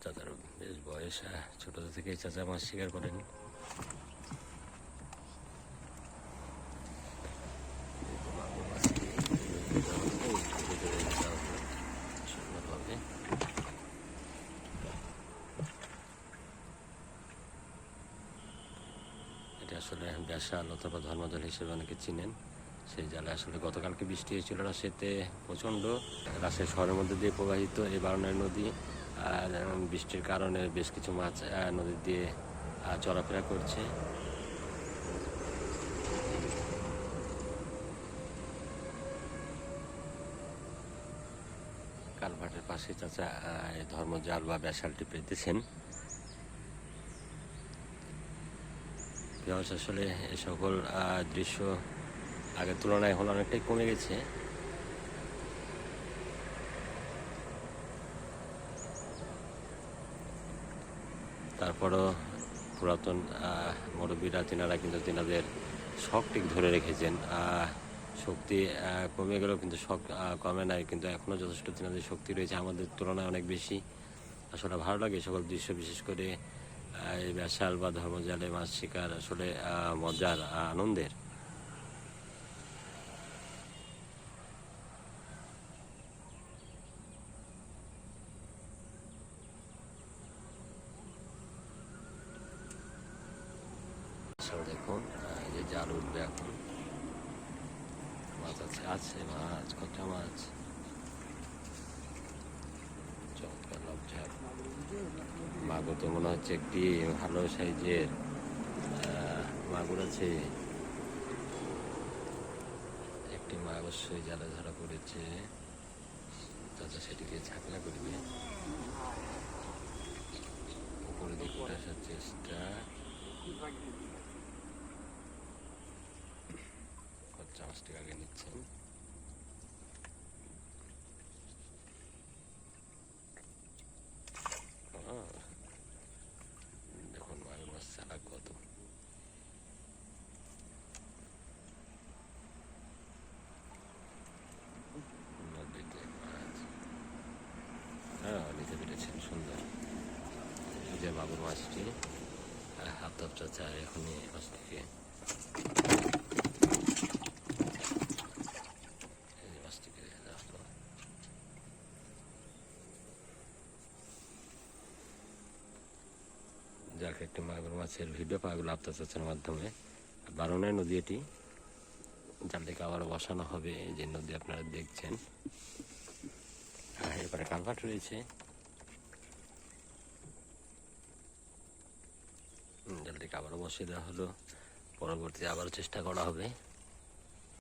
চাচার বেশ বয়স, ছোট থেকেই চাচা মাছ শিকার করেন। সুন্দরভাবে এটা আসলে ব্যাসাল অথবা ধর্মজল হিসেবে অনেকে চিনেন। সেই জালে আসলে গতকালকে বৃষ্টি হয়েছিল রাজশাহীতে প্রচণ্ড। রাজশাহী শহরের মধ্যে দিয়ে প্রবাহিত এই বারনাই নদী, আর বৃষ্টির কারণে বেশ কিছু মাছ নদী দিয়ে চলাফেরা করছে। কালভার্টের পাশে চাচা ধর্মজাল বা ব্যাসালটি পেতেছেন। আসলে এ সকল দৃশ্য আগের তুলনায় এখন অনেকটাই কমে গেছে। তারপরও পুরাতন মুরব্বীরা তিনারা কিন্তু তিনাদের শখটিকে ধরে রেখেছেন। শক্তি কমে গেলেও কিন্তু শখ কমে নাই, কিন্তু এখনও যথেষ্ট তিনাদের শক্তি রয়েছে, আমাদের তুলনায় অনেক বেশি। আসলে ভালো লাগে এই সকল দৃশ্য, বিশেষ করে এই ব্যাসাল বা ধর্মজালে মাছ শিকার আসলে মজার, আনন্দের। দেখুন এই যে জাল উঠবে এখন, মাছ আছে, মাছ, কটা মাছ, চমৎকার লবঝাপ মাগুর তো মনে হচ্ছে একটি ভালো সাইজের মাগুর আছে। একটি মা অবশ্যই জালে ধরা পড়েছে, চাচা সেটিকে ঝাঁকড়া করবে, উপরে দিকে উঠে আসার চেষ্টা, কচ্চা মাছটি আগে নিচ্ছেন। দেখুন মাগুর মাছ চালাক কত। নদীতে মাছ নিতে পেরেছেন, সুন্দর। যে মাগুর মাছটি হাত দপটা চায় এখনই মাছটিকে, যাক একটি মাগুর মাছের ভিডিও পাওয়া গেল আপনার চাচার মাধ্যমে। বারনাই নদী এটি, জালটিকে আবার বসানো হবে। এই যে নদী আপনারা দেখছেন, এরপরে কালভার্ট রয়েছে, জালটিকে আবারও বসিয়ে দেওয়া হলো, পরবর্তীতে আবারও চেষ্টা করা হবে।